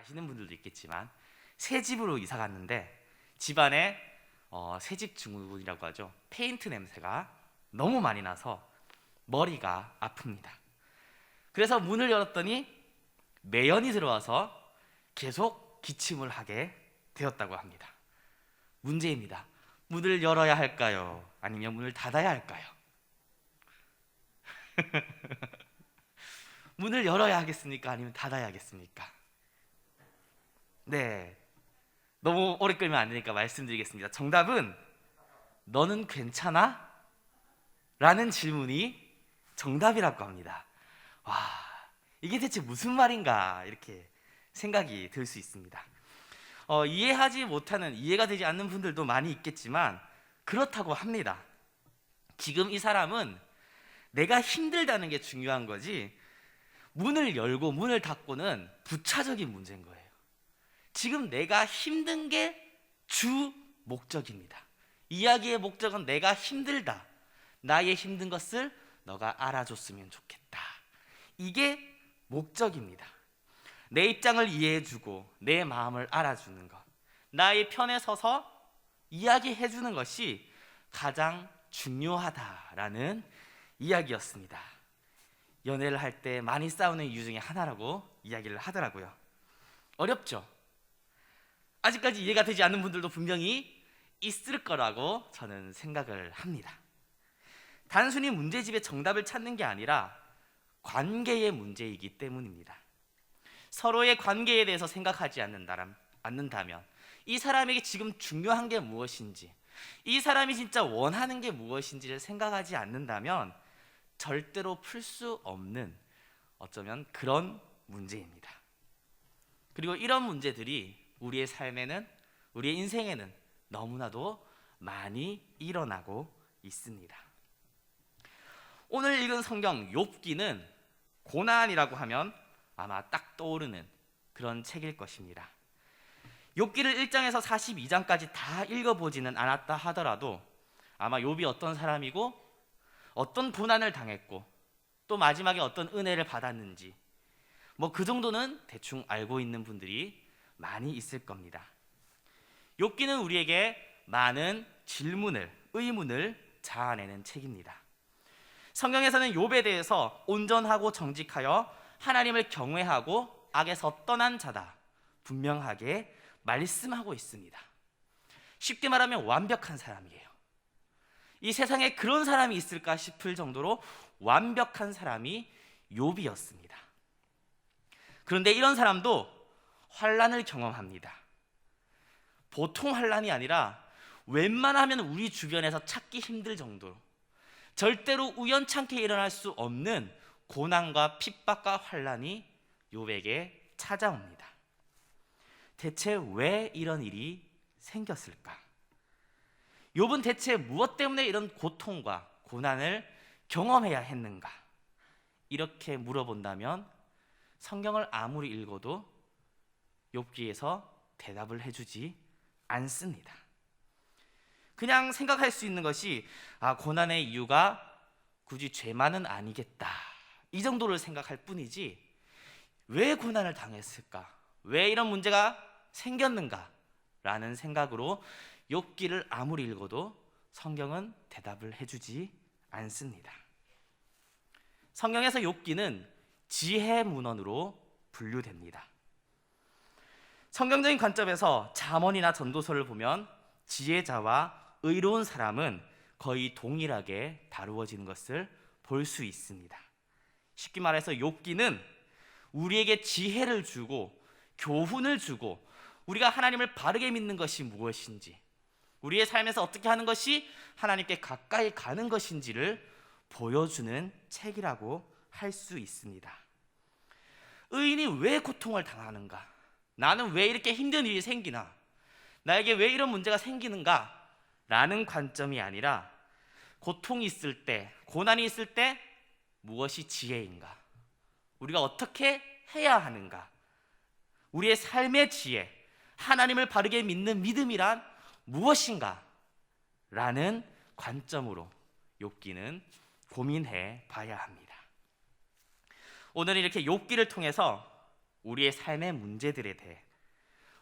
아시는 분들도 있겠지만 새 집으로 이사 갔는데 집안에 새집 증후군이라고 하죠. 페인트 냄새가 너무 많이 나서 머리가 아픕니다. 그래서 문을 열었더니 매연이 들어와서 계속 기침을 하게 되었다고 합니다. 문제입니다. 문을 열어야 할까요? 아니면 문을 닫아야 할까요? 문을 열어야 하겠습니까? 아니면 닫아야 하겠습니까? 네, 너무 오래 끌면 안 되니까 말씀드리겠습니다. 정답은 너는 괜찮아? 라는 질문이 정답이라고 합니다. 와, 이게 대체 무슨 말인가 이렇게 생각이 들 수 있습니다. 이해하지 못하는, 이해가 되지 않는 분들도 많이 있겠지만 그렇다고 합니다. 지금 이 사람은 내가 힘들다는 게 중요한 거지 문을 열고 문을 닫고는 부차적인 문제인 거예요. 지금 내가 힘든 게 주 목적입니다. 이야기의 목적은 내가 힘들다, 나의 힘든 것을 너가 알아줬으면 좋겠다, 이게 목적입니다. 내 입장을 이해해주고 내 마음을 알아주는 것, 나의 편에 서서 이야기해주는 것이 가장 중요하다라는 이야기였습니다. 연애를 할 때 많이 싸우는 이유 중에 하나라고 이야기를 하더라고요. 어렵죠? 아직까지 이해가 되지 않는 분들도 분명히 있을 거라고 저는 생각을 합니다. 단순히 문제집의 정답을 찾는 게 아니라 관계의 문제이기 때문입니다. 서로의 관계에 대해서 생각하지 않는다면 이 사람에게 지금 중요한 게 무엇인지, 이 사람이 진짜 원하는 게 무엇인지를 생각하지 않는다면 절대로 풀 수 없는, 어쩌면 그런 문제입니다. 그리고 이런 문제들이 우리의 삶에는, 우리의 인생에는 너무나도 많이 일어나고 있습니다. 오늘 읽은 성경 욥기는 고난이라고 하면 아마 딱 떠오르는 그런 책일 것입니다. 욥기를 1장에서 42장까지 다 읽어보지는 않았다 하더라도 아마 욥이 어떤 사람이고 어떤 고난을 당했고 또 마지막에 어떤 은혜를 받았는지 그 정도는 대충 알고 있는 분들이 많이 있을 겁니다. 욥기는 우리에게 많은 질문을, 의문을 자아내는 책입니다. 성경에서는 욥에 대해서 온전하고 정직하여 하나님을 경외하고 악에서 떠난 자다 분명하게 말씀하고 있습니다. 쉽게 말하면 완벽한 사람이에요. 이 세상에 그런 사람이 있을까 싶을 정도로 완벽한 사람이 욥이었습니다. 그런데 이런 사람도 환난을 경험합니다. 보통 환난이 아니라 웬만하면 우리 주변에서 찾기 힘들 정도로 절대로 우연찮게 일어날 수 없는 고난과 핍박과 환난이 욥에게 찾아옵니다. 대체 왜 이런 일이 생겼을까? 욥은 대체 무엇 때문에 이런 고통과 고난을 경험해야 했는가? 이렇게 물어본다면 성경을 아무리 읽어도 욥기에서 대답을 해주지 않습니다. 그냥 생각할 수 있는 것이 고난의 이유가 굳이 죄만은 아니겠다, 이 정도를 생각할 뿐이지 왜 고난을 당했을까? 왜 이런 문제가 생겼는가? 라는 생각으로 욥기를 아무리 읽어도 성경은 대답을 해주지 않습니다. 성경에서 욥기는 지혜 문헌으로 분류됩니다. 성경적인 관점에서 잠언이나 전도서를 보면 지혜자와 의로운 사람은 거의 동일하게 다루어지는 것을 볼 수 있습니다. 쉽게 말해서 욥기는 우리에게 지혜를 주고 교훈을 주고 우리가 하나님을 바르게 믿는 것이 무엇인지, 우리의 삶에서 어떻게 하는 것이 하나님께 가까이 가는 것인지를 보여주는 책이라고 할 수 있습니다. 의인이 왜 고통을 당하는가? 나는 왜 이렇게 힘든 일이 생기나? 나에게 왜 이런 문제가 생기는가? 라는 관점이 아니라 고통이 있을 때, 고난이 있을 때 무엇이 지혜인가? 우리가 어떻게 해야 하는가? 우리의 삶의 지혜, 하나님을 바르게 믿는 믿음이란 무엇인가? 라는 관점으로 욥기는 고민해 봐야 합니다. 오늘 이렇게 욥기를 통해서 우리의 삶의 문제들에 대해,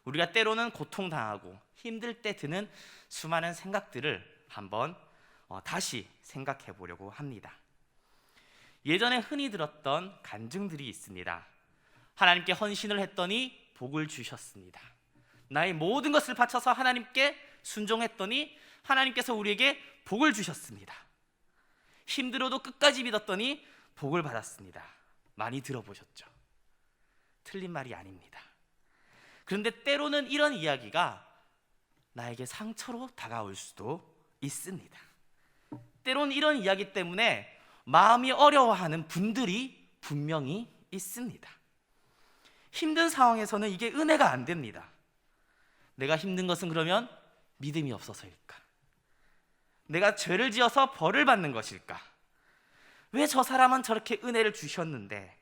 우리가 때로는 고통당하고 힘들 때 드는 수많은 생각들을 한번 다시 생각해 보려고 합니다. 예전에 흔히 들었던 간증들이 있습니다. 하나님께 헌신을 했더니 복을 주셨습니다. 나의 모든 것을 바쳐서 하나님께 순종했더니 하나님께서 우리에게 복을 주셨습니다. 힘들어도 끝까지 믿었더니 복을 받았습니다. 많이 들어보셨죠? 틀린 말이 아닙니다. 그런데 때로는 이런 이야기가 나에게 상처로 다가올 수도 있습니다. 때로는 이런 이야기 때문에 마음이 어려워하는 분들이 분명히 있습니다. 힘든 상황에서는 이게 은혜가 안 됩니다. 내가 힘든 것은 그러면 믿음이 없어서일까? 내가 죄를 지어서 벌을 받는 것일까? 왜 저 사람은 저렇게 은혜를 주셨는데,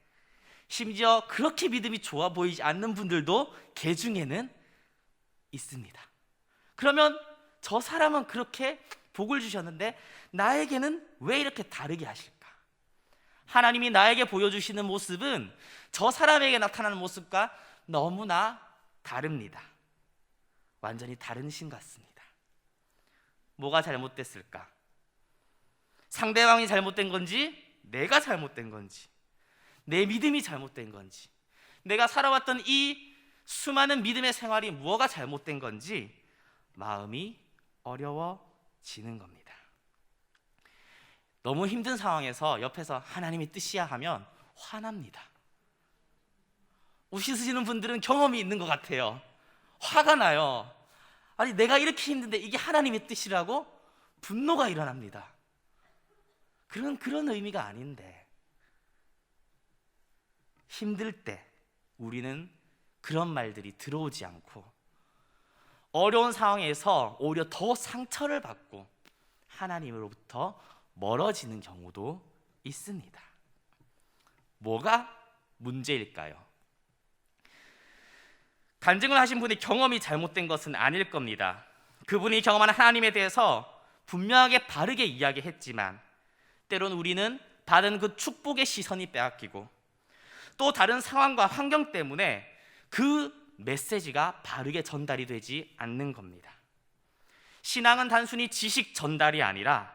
심지어 그렇게 믿음이 좋아 보이지 않는 분들도 개 중에는 있습니다. 그러면 저 사람은 그렇게 복을 주셨는데 나에게는 왜 이렇게 다르게 하실까? 하나님이 나에게 보여주시는 모습은 저 사람에게 나타나는 모습과 너무나 다릅니다. 완전히 다른 신 같습니다. 뭐가 잘못됐을까? 상대방이 잘못된 건지, 내가 잘못된 건지, 내 믿음이 잘못된 건지, 내가 살아왔던 이 수많은 믿음의 생활이 무엇가 잘못된 건지 마음이 어려워지는 겁니다. 너무 힘든 상황에서 옆에서 하나님의 뜻이야 하면 화납니다. 웃으시는 분들은 경험이 있는 것 같아요. 화가 나요. 아니, 내가 이렇게 힘든데 이게 하나님의 뜻이라고? 분노가 일어납니다. 그런 의미가 아닌데, 힘들 때 우리는 그런 말들이 들어오지 않고 어려운 상황에서 오히려 더 상처를 받고 하나님으로부터 멀어지는 경우도 있습니다. 뭐가 문제일까요? 간증을 하신 분이 경험이 잘못된 것은 아닐 겁니다. 그분이 경험한 하나님에 대해서 분명하게 바르게 이야기했지만 때로는 우리는 받은 그 축복의 시선이 빼앗기고 또 다른 상황과 환경 때문에 그 메시지가 바르게 전달이 되지 않는 겁니다. 신앙은 단순히 지식 전달이 아니라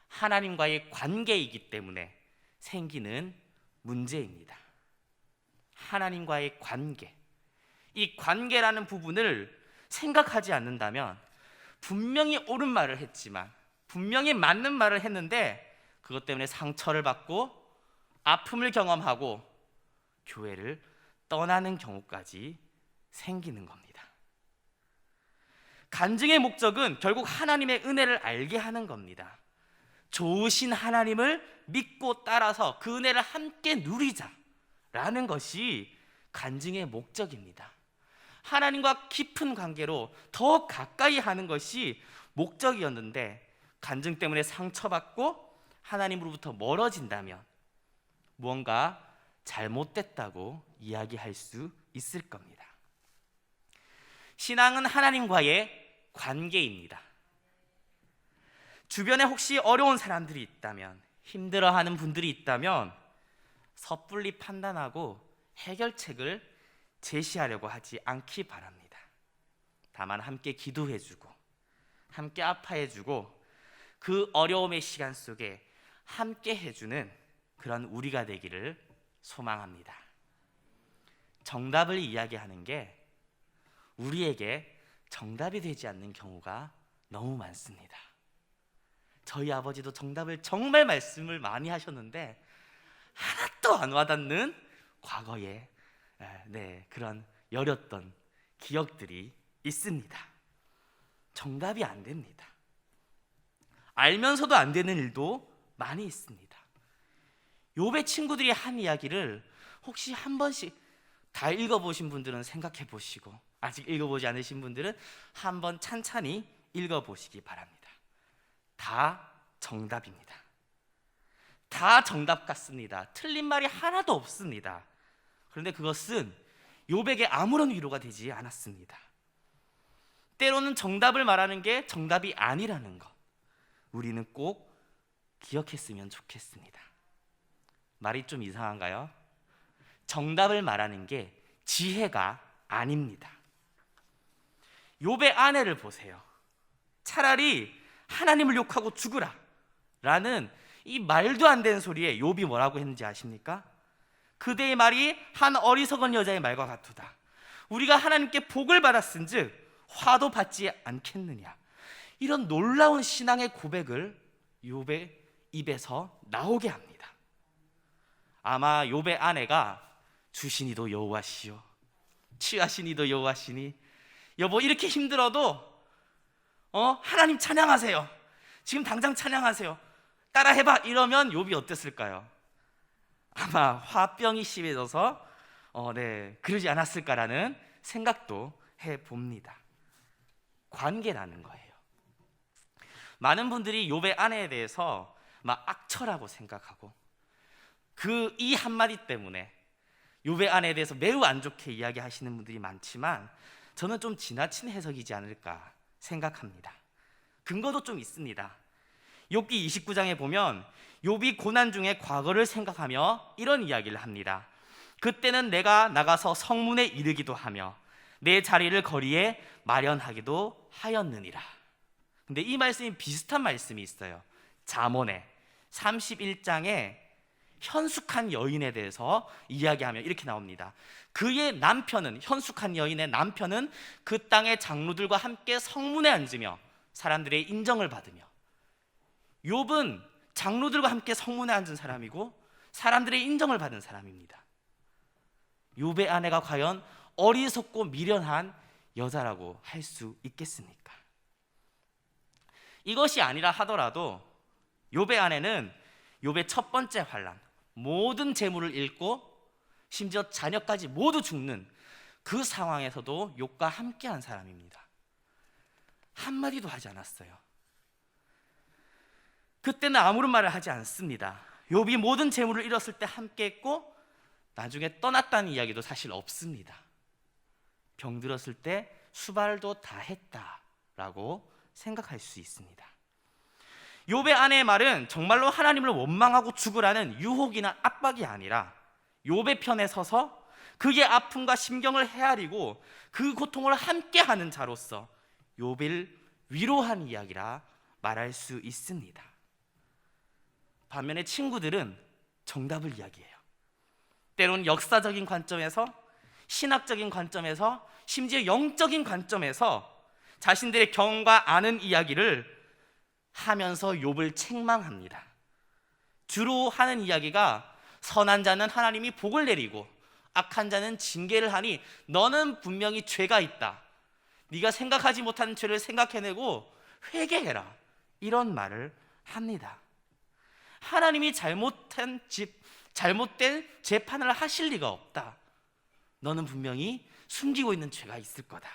하나님과의 관계이기 때문에 생기는 문제입니다. 하나님과의 관계, 이 관계라는 부분을 생각하지 않는다면 분명히 옳은 말을 했지만, 분명히 맞는 말을 했는데 그것 때문에 상처를 받고 아픔을 경험하고 교회를 떠나는 경우까지 생기는 겁니다. 간증의 목적은 결국 하나님의 은혜를 알게 하는 겁니다. 좋으신 하나님을 믿고 따라서 그 은혜를 함께 누리자라는 것이 간증의 목적입니다. 하나님과 깊은 관계로 더 가까이 하는 것이 목적이었는데 간증 때문에 상처받고 하나님으로부터 멀어진다면 무언가 잘못됐다고 이야기할 수 있을 겁니다. 신앙은 하나님과의 관계입니다. 주변에 혹시 어려운 사람들이 있다면, 힘들어하는 분들이 있다면 섣불리 판단하고 해결책을 제시하려고 하지 않기 바랍니다. 다만 함께 기도해주고 함께 아파해주고 그 어려움의 시간 속에 함께 해주는 그런 우리가 되기를 소망합니다. 정답을 이야기하는 게 우리에게 정답이 되지 않는 경우가 너무 많습니다. 저희 아버지도 정답을 정말 말씀을 많이 하셨는데 하나도 안 와닿는 과거에 그런 여렸던 기억들이 있습니다. 정답이 안 됩니다. 알면서도 안 되는 일도 많이 있습니다. 욥의 친구들이 한 이야기를 혹시 한 번씩 다 읽어보신 분들은 생각해 보시고, 아직 읽어보지 않으신 분들은 한번 찬찬히 읽어보시기 바랍니다. 다 정답입니다. 다 정답 같습니다. 틀린 말이 하나도 없습니다. 그런데 그것은 욥에게 아무런 위로가 되지 않았습니다. 때로는 정답을 말하는 게 정답이 아니라는 것, 우리는 꼭 기억했으면 좋겠습니다. 말이 좀 이상한가요? 정답을 말하는 게 지혜가 아닙니다. 욥의 아내를 보세요. 차라리 하나님을 욕하고 죽으라 라는 이 말도 안 되는 소리에 욥이 뭐라고 했는지 아십니까? 그대의 말이 한 어리석은 여자의 말과 같도다. 우리가 하나님께 복을 받았은즉 화도 받지 않겠느냐. 이런 놀라운 신앙의 고백을 욥의 입에서 나오게 합니다. 아마 욥의 아내가 주시니도 여호와시요 취하시니도 여호와시니, 여보 이렇게 힘들어도 하나님 찬양하세요. 지금 당장 찬양하세요. 따라 해봐. 이러면 욥이 어땠을까요? 아마 화병이 심해져서 그러지 않았을까라는 생각도 해봅니다. 관계라는 거예요. 많은 분들이 욥의 아내에 대해서 막 악처라고 생각하고 이 한마디 때문에 욥의 아내에 대해서 매우 안 좋게 이야기하시는 분들이 많지만 저는 좀 지나친 해석이지 않을까 생각합니다. 근거도 좀 있습니다. 욥기 29장에 보면 욥이 고난 중에 과거를 생각하며 이런 이야기를 합니다. 그때는 내가 나가서 성문에 이르기도 하며 내 자리를 거리에 마련하기도 하였느니라. 근데 이 말씀이 비슷한 말씀이 있어요. 잠언에 31장에 현숙한 여인에 대해서 이야기하며 이렇게 나옵니다. 그의 남편은, 현숙한 여인의 남편은 그 땅의 장로들과 함께 성문에 앉으며 사람들의 인정을 받으며, 욥은 장로들과 함께 성문에 앉은 사람이고 사람들의 인정을 받은 사람입니다. 욥의 아내가 과연 어리석고 미련한 여자라고 할 수 있겠습니까? 이것이 아니라 하더라도 욥의 아내는 욥의 첫 번째 환난, 모든 재물을 잃고 심지어 자녀까지 모두 죽는 그 상황에서도 욥과 함께한 사람입니다. 한마디도 하지 않았어요. 그때는 아무런 말을 하지 않습니다. 욥이 모든 재물을 잃었을 때 함께했고 나중에 떠났다는 이야기도 사실 없습니다. 병들었을 때 수발도 다 했다라고 생각할 수 있습니다. 욥의 아내의 말은 정말로 하나님을 원망하고 죽으라는 유혹이나 압박이 아니라 욥의 편에 서서 그의 아픔과 심경을 헤아리고 그 고통을 함께하는 자로서 욥을 위로한 이야기라 말할 수 있습니다. 반면에 친구들은 정답을 이야기해요. 때론 역사적인 관점에서, 신학적인 관점에서, 심지어 영적인 관점에서 자신들의 경험과 아는 이야기를 하면서 욥을 책망합니다. 주로 하는 이야기가 선한 자는 하나님이 복을 내리고 악한 자는 징계를 하니 너는 분명히 죄가 있다. 네가 생각하지 못하는 죄를 생각해내고 회개해라. 이런 말을 합니다. 하나님이 잘못된 재판을 하실 리가 없다. 너는 분명히 숨기고 있는 죄가 있을 거다.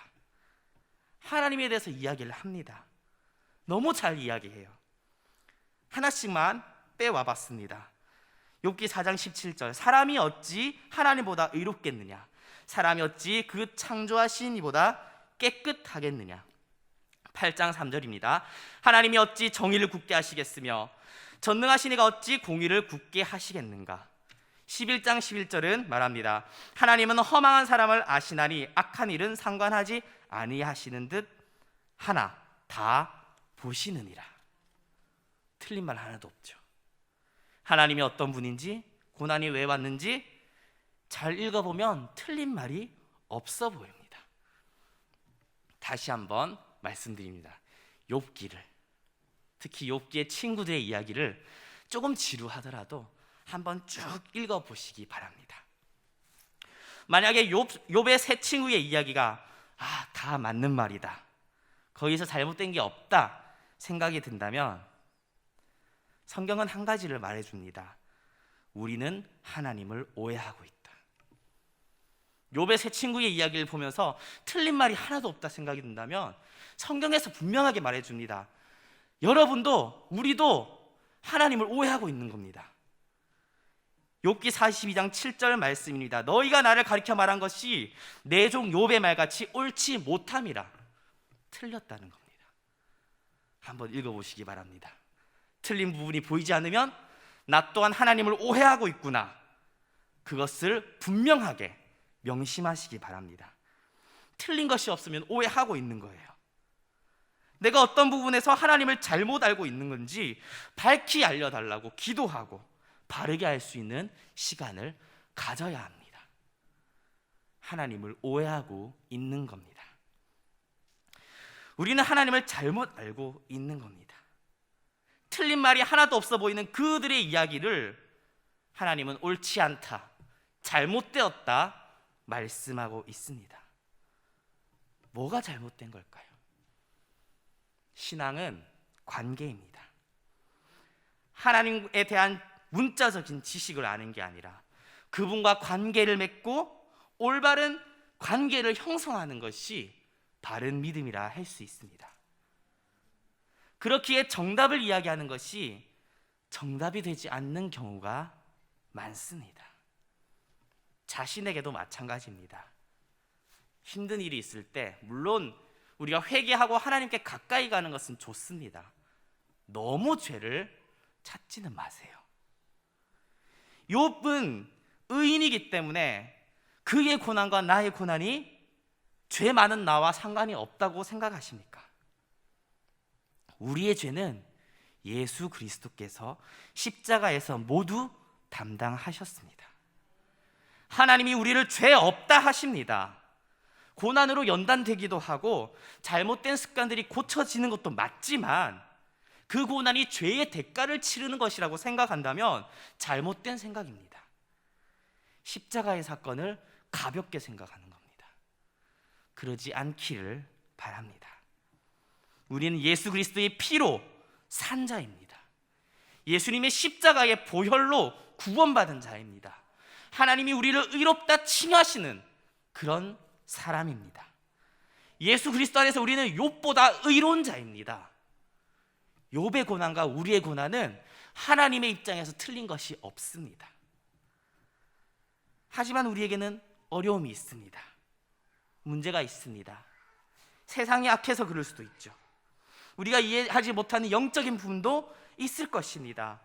하나님에 대해서 이야기를 합니다. 너무 잘 이야기해요. 하나씩만 빼와 봤습니다. 욥기 4장 17절, 사람이 어찌 하나님보다 의롭겠느냐, 사람이 어찌 그 창조하신 이보다 깨끗하겠느냐. 8장 3절입니다. 하나님이 어찌 정의를 굳게 하시겠으며 전능하신 이가 어찌 공의를 굳게 하시겠는가. 11장 11절은 말합니다. 하나님은 허망한 사람을 아시나니 악한 일은 상관하지 아니하시는 듯 하나 다 보시느니라. 틀린 말 하나도 없죠. 하나님이 어떤 분인지, 고난이 왜 왔는지 잘 읽어보면 틀린 말이 없어 보입니다. 다시 한번 말씀드립니다. 욥기를, 특히 욥기의 친구들의 이야기를 조금 지루하더라도 한번 쭉 읽어보시기 바랍니다. 만약에 욥의 세 친구의 이야기가 다 맞는 말이다, 거기서 잘못된 게 없다 생각이 든다면 성경은 한 가지를 말해줍니다. 우리는 하나님을 오해하고 있다. 욥의 세 친구의 이야기를 보면서 틀린 말이 하나도 없다 생각이 든다면 성경에서 분명하게 말해줍니다. 여러분도 우리도 하나님을 오해하고 있는 겁니다. 욥기 42장 7절 말씀입니다. 너희가 나를 가리켜 말한 것이 내 종 욥의 말같이 옳지 못함이라. 틀렸다는 겁니다. 한번 읽어보시기 바랍니다. 틀린 부분이 보이지 않으면 나 또한 하나님을 오해하고 있구나, 그것을 분명하게 명심하시기 바랍니다. 틀린 것이 없으면 오해하고 있는 거예요. 내가 어떤 부분에서 하나님을 잘못 알고 있는 건지 밝히 알려달라고 기도하고 바르게 알 수 있는 시간을 가져야 합니다. 하나님을 오해하고 있는 겁니다. 우리는 하나님을 잘못 알고 있는 겁니다. 틀린 말이 하나도 없어 보이는 그들의 이야기를 하나님은 옳지 않다, 잘못되었다 말씀하고 있습니다. 뭐가 잘못된 걸까요? 신앙은 관계입니다. 하나님에 대한 문자적인 지식을 아는 게 아니라 그분과 관계를 맺고 올바른 관계를 형성하는 것이 바른 믿음이라 할 수 있습니다. 그렇기에 정답을 이야기하는 것이 정답이 되지 않는 경우가 많습니다. 자신에게도 마찬가지입니다. 힘든 일이 있을 때 물론 우리가 회개하고 하나님께 가까이 가는 것은 좋습니다. 너무 죄를 찾지는 마세요. 욥은 의인이기 때문에 그의 고난과 나의 고난이 죄 많은 나와 상관이 없다고 생각하십니까? 우리의 죄는 예수 그리스도께서 십자가에서 모두 담당하셨습니다. 하나님이 우리를 죄 없다 하십니다. 고난으로 연단되기도 하고 잘못된 습관들이 고쳐지는 것도 맞지만 그 고난이 죄의 대가를 치르는 것이라고 생각한다면 잘못된 생각입니다. 십자가의 사건을 가볍게 생각하는 겁니다. 그러지 않기를 바랍니다. 우리는 예수 그리스도의 피로 산 자입니다. 예수님의 십자가의 보혈로 구원받은 자입니다. 하나님이 우리를 의롭다 칭하시는 그런 사람입니다. 예수 그리스도 안에서 우리는 욥보다 의로운 자입니다. 욥의 고난과 우리의 고난은 하나님의 입장에서 틀린 것이 없습니다. 하지만 우리에게는 어려움이 있습니다. 문제가 있습니다. 세상이 악해서 그럴 수도 있죠. 우리가 이해하지 못하는 영적인 부분도 있을 것입니다.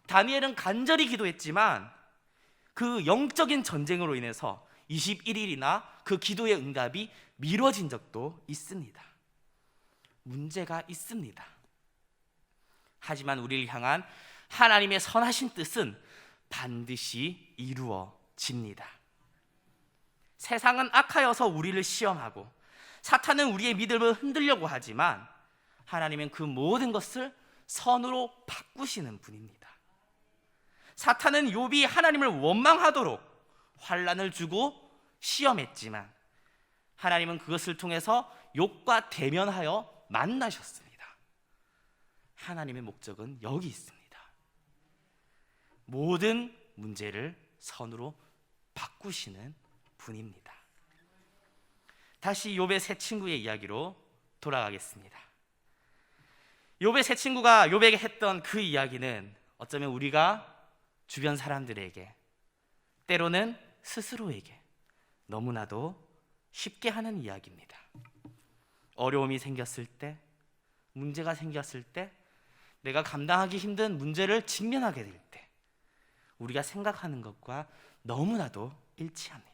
다니엘은 간절히 기도했지만 그 영적인 전쟁으로 인해서 21일이나 그 기도의 응답이 미뤄진 적도 있습니다. 문제가 있습니다. 하지만 우리를 향한 하나님의 선하신 뜻은 반드시 이루어집니다. 세상은 악하여서 우리를 시험하고 사탄은 우리의 믿음을 흔들려고 하지만 하나님은 그 모든 것을 선으로 바꾸시는 분입니다. 사탄은 욥이 하나님을 원망하도록 환난을 주고 시험했지만 하나님은 그것을 통해서 욥과 대면하여 만나셨습니다. 하나님의 목적은 여기 있습니다. 모든 문제를 선으로 바꾸시는 분입니다. 다시 욥의 세 친구의 이야기로 돌아가겠습니다. 욥의 세 친구가 욥에게 했던 그 이야기는 어쩌면 우리가 주변 사람들에게 때로는 스스로에게 너무나도 쉽게 하는 이야기입니다. 어려움이 생겼을 때, 문제가 생겼을 때, 내가 감당하기 힘든 문제를 직면하게 될 때 우리가 생각하는 것과 너무나도 일치합니다.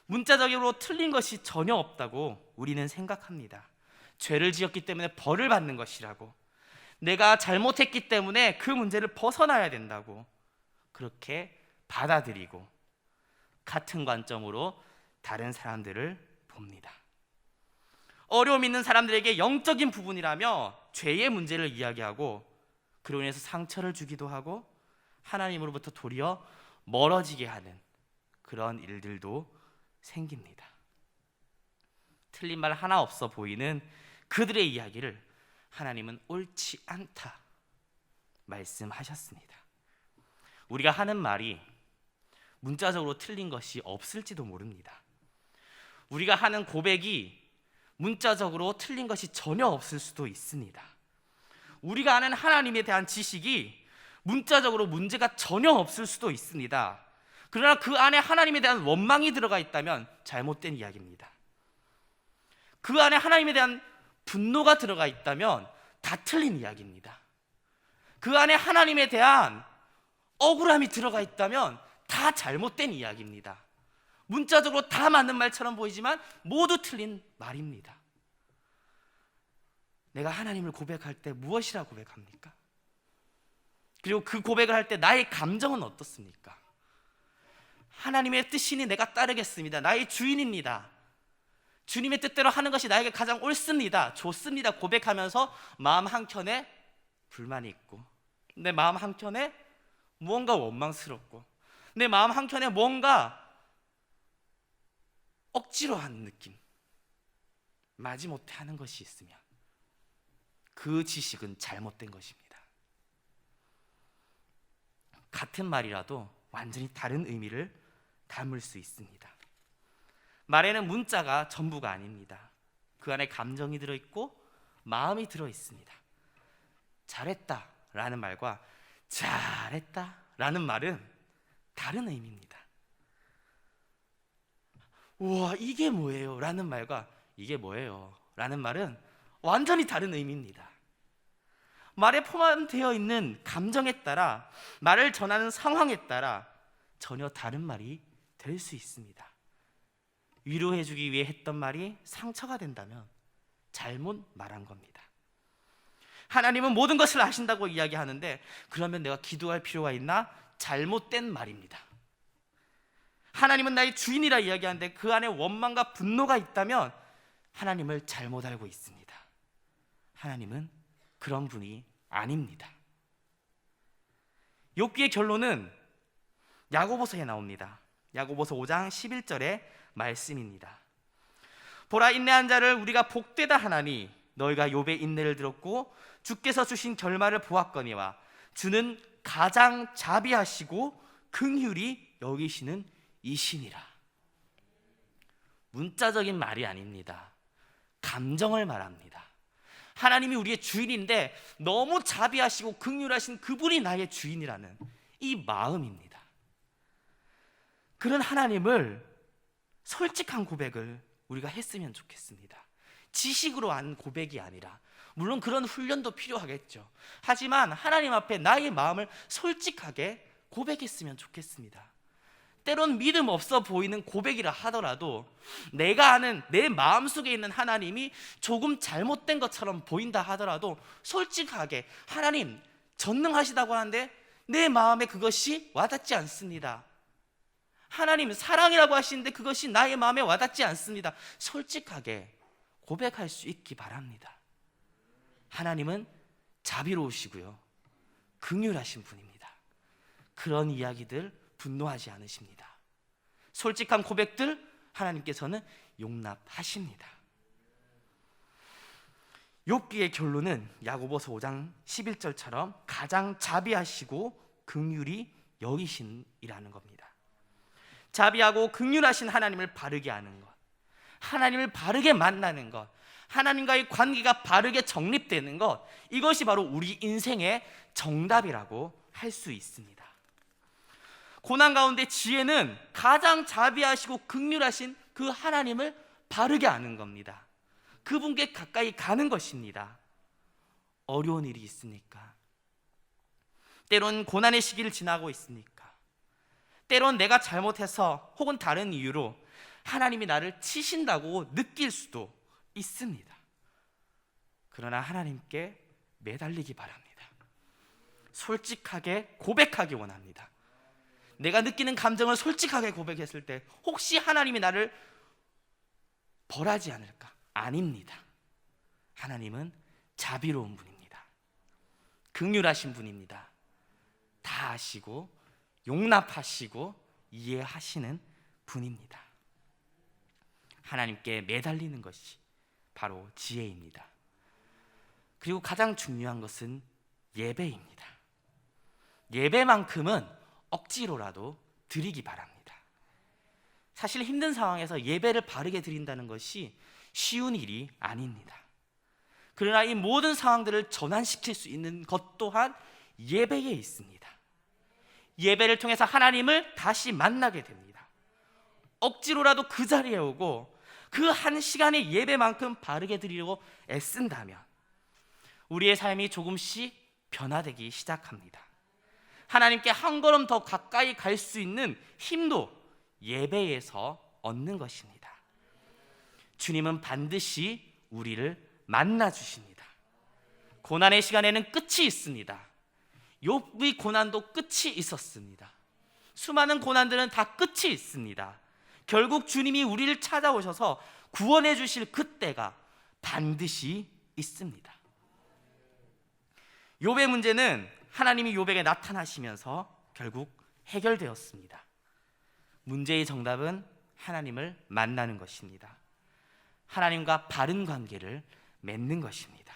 문자적으로 틀린 것이 전혀 없다고 우리는 생각합니다. 죄를 지었기 때문에 벌을 받는 것이라고, 내가 잘못했기 때문에 그 문제를 벗어나야 된다고 그렇게 받아들이고 같은 관점으로 다른 사람들을 봅니다. 어려움 있는 사람들에게 영적인 부분이라며 죄의 문제를 이야기하고 그로 인해서 상처를 주기도 하고 하나님으로부터 도리어 멀어지게 하는 그런 일들도 생깁니다. 틀린 말 하나 없어 보이는 그들의 이야기를 하나님은 옳지 않다 말씀하셨습니다. 우리가 하는 말이 문자적으로 틀린 것이 없을지도 모릅니다. 우리가 하는 고백이 문자적으로 틀린 것이 전혀 없을 수도 있습니다. 우리가 아는 하나님에 대한 지식이 문자적으로 문제가 전혀 없을 수도 있습니다. 그러나 그 안에 하나님에 대한 원망이 들어가 있다면 잘못된 이야기입니다. 그 안에 하나님에 대한 분노가 들어가 있다면 다 틀린 이야기입니다. 그 안에 하나님에 대한 억울함이 들어가 있다면 다 잘못된 이야기입니다. 문자적으로 다 맞는 말처럼 보이지만 모두 틀린 말입니다. 내가 하나님을 고백할 때 무엇이라 고백합니까? 그리고 그 고백을 할 때 나의 감정은 어떻습니까? 하나님의 뜻이니 내가 따르겠습니다. 나의 주인입니다. 주님의 뜻대로 하는 것이 나에게 가장 옳습니다. 좋습니다. 고백하면서 마음 한켠에 불만이 있고, 내 마음 한켠에 무언가 원망스럽고, 내 마음 한켠에 뭔가 억지로 하는 느낌, 마지못해 하는 것이 있으면 그 지식은 잘못된 것입니다. 같은 말이라도 완전히 다른 의미를 담을 수 있습니다. 말에는 문자가 전부가 아닙니다. 그 안에 감정이 들어있고 마음이 들어있습니다. 잘했다 라는 말과 잘했다 라는 말은 다른 의미입니다. 우와, 이게 뭐예요? 라는 말과 이게 뭐예요? 라는 말은 완전히 다른 의미입니다. 말에 포함되어 있는 감정에 따라, 말을 전하는 상황에 따라 전혀 다른 말이 될 수 있습니다. 위로해주기 위해 했던 말이 상처가 된다면 잘못 말한 겁니다. 하나님은 모든 것을 아신다고 이야기하는데, 그러면 내가 기도할 필요가 있나? 잘못된 말입니다. 하나님은 나의 주인이라 이야기하는데 그 안에 원망과 분노가 있다면 하나님을 잘못 알고 있습니다. 하나님은 그런 분이 아닙니다. 욥기의 결론은 야고보서에 나옵니다. 야고보서 5장 11절의 말씀입니다. 보라, 인내한 자를 우리가 복되다 하나니 너희가 욥의 인내를 들었고 주께서 주신 결말을 보았거니와 주는 가장 자비하시고 긍휼히 여기시는 이시니라. 문자적인 말이 아닙니다. 감정을 말합니다. 하나님이 우리의 주인인데 너무 자비하시고 긍휼하신 그분이 나의 주인이라는 이 마음입니다. 그런 하나님을 솔직한 고백을 우리가 했으면 좋겠습니다. 지식으로 한 고백이 아니라, 물론 그런 훈련도 필요하겠죠. 하지만 하나님 앞에 나의 마음을 솔직하게 고백했으면 좋겠습니다. 때론 믿음 없어 보이는 고백이라 하더라도 내가 아는 내 마음속에 있는 하나님이 조금 잘못된 것처럼 보인다 하더라도 솔직하게, 하나님 전능하시다고 하는데 내 마음에 그것이 와닿지 않습니다. 하나님 사랑이라고 하시는데 그것이 나의 마음에 와닿지 않습니다. 솔직하게 고백할 수 있기 바랍니다. 하나님은 자비로우시고요, 긍휼하신 분입니다. 그런 이야기들 분노하지 않으십니다. 솔직한 고백들 하나님께서는 용납하십니다. 욥기의 결론은 야고보서 5장 11절처럼 가장 자비하시고 긍휼히 여기신이라는 겁니다. 자비하고 긍휼하신 하나님을 바르게 아는 것, 하나님을 바르게 만나는 것, 하나님과의 관계가 바르게 정립되는 것, 이것이 바로 우리 인생의 정답이라고 할 수 있습니다. 고난 가운데 지혜는 가장 자비하시고 긍휼하신 그 하나님을 바르게 아는 겁니다. 그분께 가까이 가는 것입니다. 어려운 일이 있으니까, 때론 고난의 시기를 지나고 있으니까, 때론 내가 잘못해서 혹은 다른 이유로 하나님이 나를 치신다고 느낄 수도 있습니다. 그러나 하나님께 매달리기 바랍니다. 솔직하게 고백하기 원합니다. 내가 느끼는 감정을 솔직하게 고백했을 때 혹시 하나님이 나를 벌하지 않을까? 아닙니다. 하나님은 자비로운 분입니다. 긍휼하신 분입니다. 다 아시고 용납하시고 이해하시는 분입니다. 하나님께 매달리는 것이 바로 지혜입니다. 그리고 가장 중요한 것은 예배입니다. 예배만큼은 억지로라도 드리기 바랍니다. 사실 힘든 상황에서 예배를 바르게 드린다는 것이 쉬운 일이 아닙니다. 그러나 이 모든 상황들을 전환시킬 수 있는 것 또한 예배에 있습니다. 예배를 통해서 하나님을 다시 만나게 됩니다. 억지로라도 그 자리에 오고 그 한 시간의 예배만큼 바르게 드리려고 애쓴다면 우리의 삶이 조금씩 변화되기 시작합니다. 하나님께 한 걸음 더 가까이 갈 수 있는 힘도 예배에서 얻는 것입니다. 주님은 반드시 우리를 만나 주십니다. 고난의 시간에는 끝이 있습니다. 욥의 고난도 끝이 있었습니다. 수많은 고난들은 다 끝이 있습니다. 결국 주님이 우리를 찾아오셔서 구원해 주실 그때가 반드시 있습니다. 욥의 문제는 하나님이 욥에게 나타나시면서 결국 해결되었습니다. 문제의 정답은 하나님을 만나는 것입니다. 하나님과 바른 관계를 맺는 것입니다.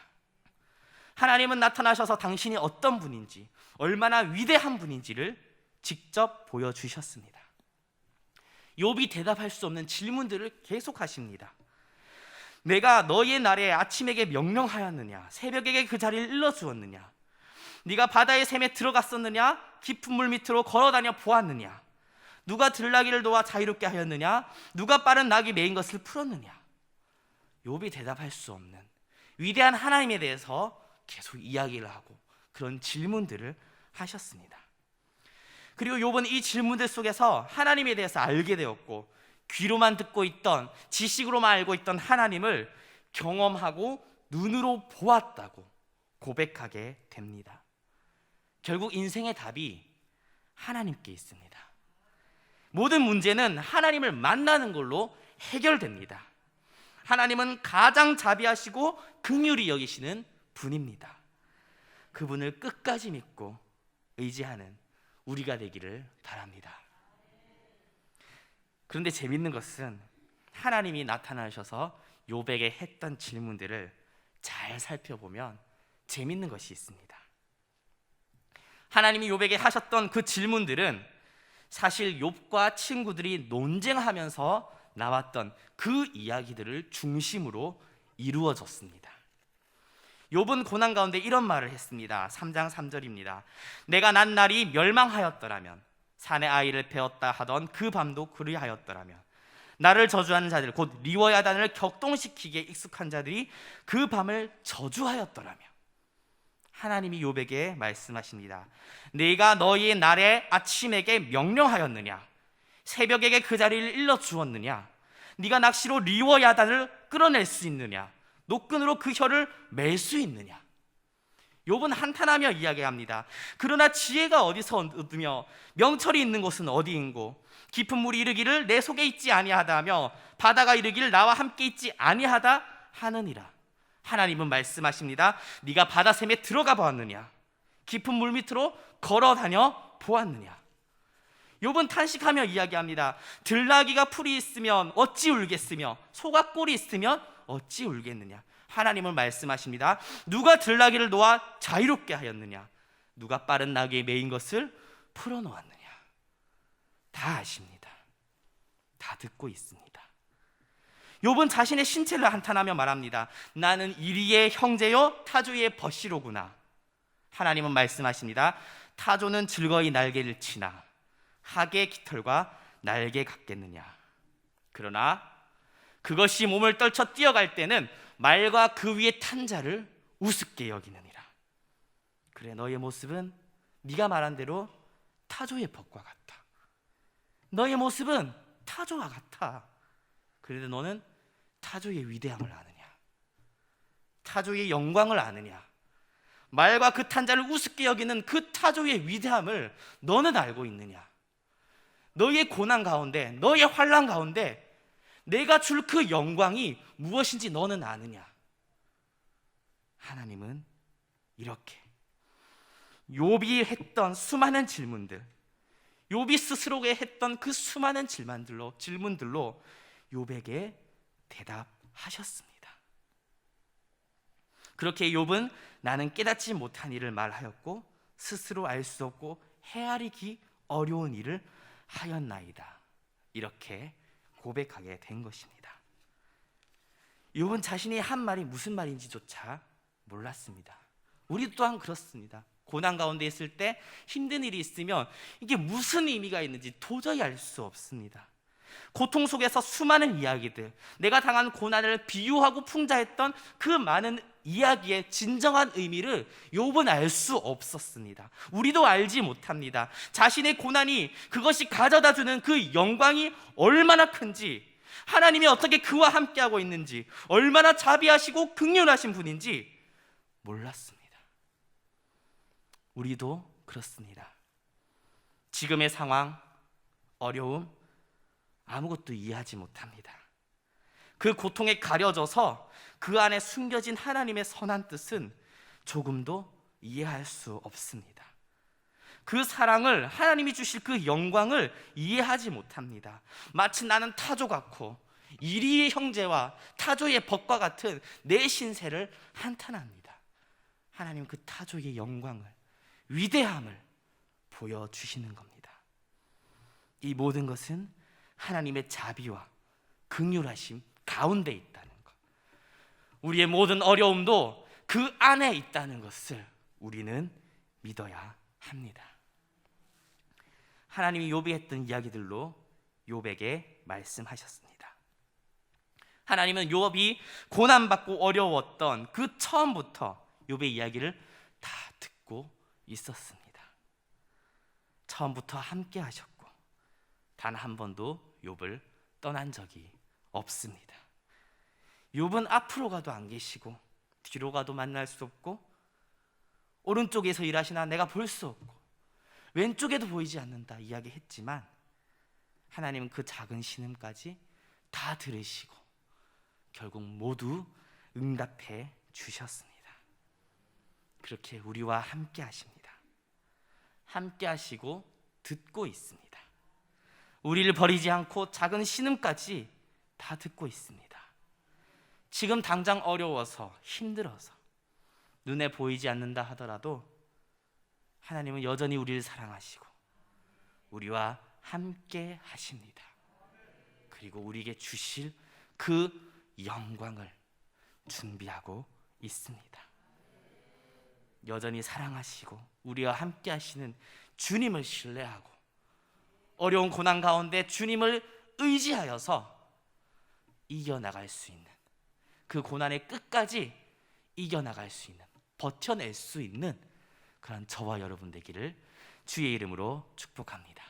하나님은 나타나셔서 당신이 어떤 분인지, 얼마나 위대한 분인지를 직접 보여주셨습니다. 욥이 대답할 수 없는 질문들을 계속하십니다. 내가 너의 날에 아침에게 명령하였느냐? 새벽에게 그 자리를 일러주었느냐? 네가 바다의 샘에 들어갔었느냐? 깊은 물 밑으로 걸어다녀 보았느냐? 누가 들나귀를 놓아 자유롭게 하였느냐? 누가 빠른 나귀 메인 것을 풀었느냐? 욥이 대답할 수 없는 위대한 하나님에 대해서 계속 이야기를 하고 그런 질문들을 하셨습니다. 그리고 욥은 이 질문들 속에서 하나님에 대해서 알게 되었고, 귀로만 듣고 있던, 지식으로만 알고 있던 하나님을 경험하고 눈으로 보았다고 고백하게 됩니다. 결국 인생의 답이 하나님께 있습니다. 모든 문제는 하나님을 만나는 걸로 해결됩니다. 하나님은 가장 자비하시고 긍휼히 여기시는 분입니다. 그분을 끝까지 믿고 의지하는 우리가 되기를 바랍니다. 그런데 재밌는 것은 하나님이 나타나셔서 욥에게 했던 질문들을 잘 살펴보면 재밌는 것이 있습니다. 하나님이 욥에게 하셨던 그 질문들은 사실 욥과 친구들이 논쟁하면서 나왔던 그 이야기들을 중심으로 이루어졌습니다. 욥은 고난 가운데 이런 말을 했습니다. 3장 3절입니다. 내가 난 날이 멸망하였더라면, 산에 아이를 베었다 하던 그 밤도 그리하였더라면, 나를 저주하는 자들 곧 리워야단을 격동시키기에 익숙한 자들이 그 밤을 저주하였더라면. 하나님이 욥에게 말씀하십니다. 네가 너희 날에 아침에게 명령하였느냐? 새벽에게 그 자리를 일러주었느냐? 네가 낚시로 리워야단을 끌어낼 수 있느냐? 노끈으로 그 혀를 맬 수 있느냐? 욥은 한탄하며 이야기합니다. 그러나 지혜가 어디서 얻으며 명철이 있는 곳은 어디인고? 깊은 물이 이르기를 내 속에 있지 아니하다며 바다가 이르기를 나와 함께 있지 아니하다 하느니라. 하나님은 말씀하십니다. 네가 바다샘에 들어가 보았느냐? 깊은 물 밑으로 걸어다녀 보았느냐? 욥은 탄식하며 이야기합니다. 들나귀가 풀이 있으면 어찌 울겠으며 소가 꼴이 있으면 어찌 울겠느냐? 하나님은 말씀하십니다. 누가 들나귀를 놓아 자유롭게 하였느냐? 누가 빠른 나귀에 메인 것을 풀어놓았느냐? 다 아십니다. 다 듣고 있습니다. 욥은 자신의 신체를 한탄하며 말합니다. 나는 이리의 형제요 타조의 벗이로구나. 하나님은 말씀하십니다. 타조는 즐거이 날개를 치나 학의 깃털과 날개 같겠느냐? 그러나 그것이 몸을 떨쳐 뛰어갈 때는 말과 그 위에 탄 자를 우습게 여기느니라. 그래, 너의 모습은 네가 말한 대로 타조의 벗과 같다. 너의 모습은 타조와 같아. 그런데 너는 타조의 위대함을 아느냐? 타조의 영광을 아느냐? 말과 그 탄 자를 우습게 여기는 그 타조의 위대함을 너는 알고 있느냐? 너의 고난 가운데, 너의 환난 가운데 내가 줄 그 영광이 무엇인지 너는 아느냐? 하나님은 이렇게 욥이 했던 수많은 질문들, 욥이 스스로에게 했던 그 수많은 질문들로 욥에게 대답하셨습니다. 그렇게 욥은 나는 깨닫지 못한 일을 말하였고 스스로 알 수 없고 헤아리기 어려운 일을 하였나이다. 이렇게 고백하게 된 것입니다. 욥은 자신이 한 말이 무슨 말인지조차 몰랐습니다. 우리 또한 그렇습니다. 고난 가운데 있을 때 힘든 일이 있으면 이게 무슨 의미가 있는지 도저히 알 수 없습니다. 고통 속에서 수많은 이야기들, 내가 당한 고난을 비유하고 풍자했던 그 많은 이야기의 진정한 의미를 욥은 알 수 없었습니다. 우리도 알지 못합니다. 자신의 고난이 그것이 가져다 주는 그 영광이 얼마나 큰지, 하나님이 어떻게 그와 함께하고 있는지, 얼마나 자비하시고 긍휼하신 분인지 몰랐습니다. 우리도 그렇습니다. 지금의 상황, 어려움, 아무것도 이해하지 못합니다. 그 고통에 가려져서 그 안에 숨겨진 하나님의 선한 뜻은 조금도 이해할 수 없습니다. 그 사랑을, 하나님이 주실 그 영광을 이해하지 못합니다. 마치 나는 타조 같고 이리의 형제와 타조의 벗과 같은 내 신세를 한탄합니다. 하나님 그 타조의 영광을, 위대함을 보여주시는 겁니다. 이 모든 것은 하나님의 자비와 긍휼하심 가운데 있다는 것, 우리의 모든 어려움도 그 안에 있다는 것을 우리는 믿어야 합니다. 하나님이 욥이 했던 이야기들로 욥에게 말씀하셨습니다. 하나님은 욥이 고난받고 어려웠던 그 처음부터 욥의 이야기를 다 듣고 있었습니다. 처음부터 함께 하셨고 단 한 번도 욥을 떠난 적이 없습니다. 욥은 앞으로 가도 안 계시고 뒤로 가도 만날 수 없고 오른쪽에서 일하시나 내가 볼 수 없고 왼쪽에도 보이지 않는다 이야기했지만 하나님은 그 작은 신음까지 다 들으시고 결국 모두 응답해 주셨습니다. 그렇게 우리와 함께 하십니다. 함께 하시고 듣고 있습니다. 우리를 버리지 않고 작은 신음까지 다 듣고 있습니다. 지금 당장 어려워서 힘들어서 눈에 보이지 않는다 하더라도 하나님은 여전히 우리를 사랑하시고 우리와 함께 하십니다. 그리고 우리에게 주실 그 영광을 준비하고 있습니다. 여전히 사랑하시고 우리와 함께 하시는 주님을 신뢰하고 어려운 고난 가운데 주님을 의지하여서 이겨나갈 수 있는, 그 고난의 끝까지 이겨나갈 수 있는, 버텨낼 수 있는 그런 저와 여러분 되기를 주의 이름으로 축복합니다.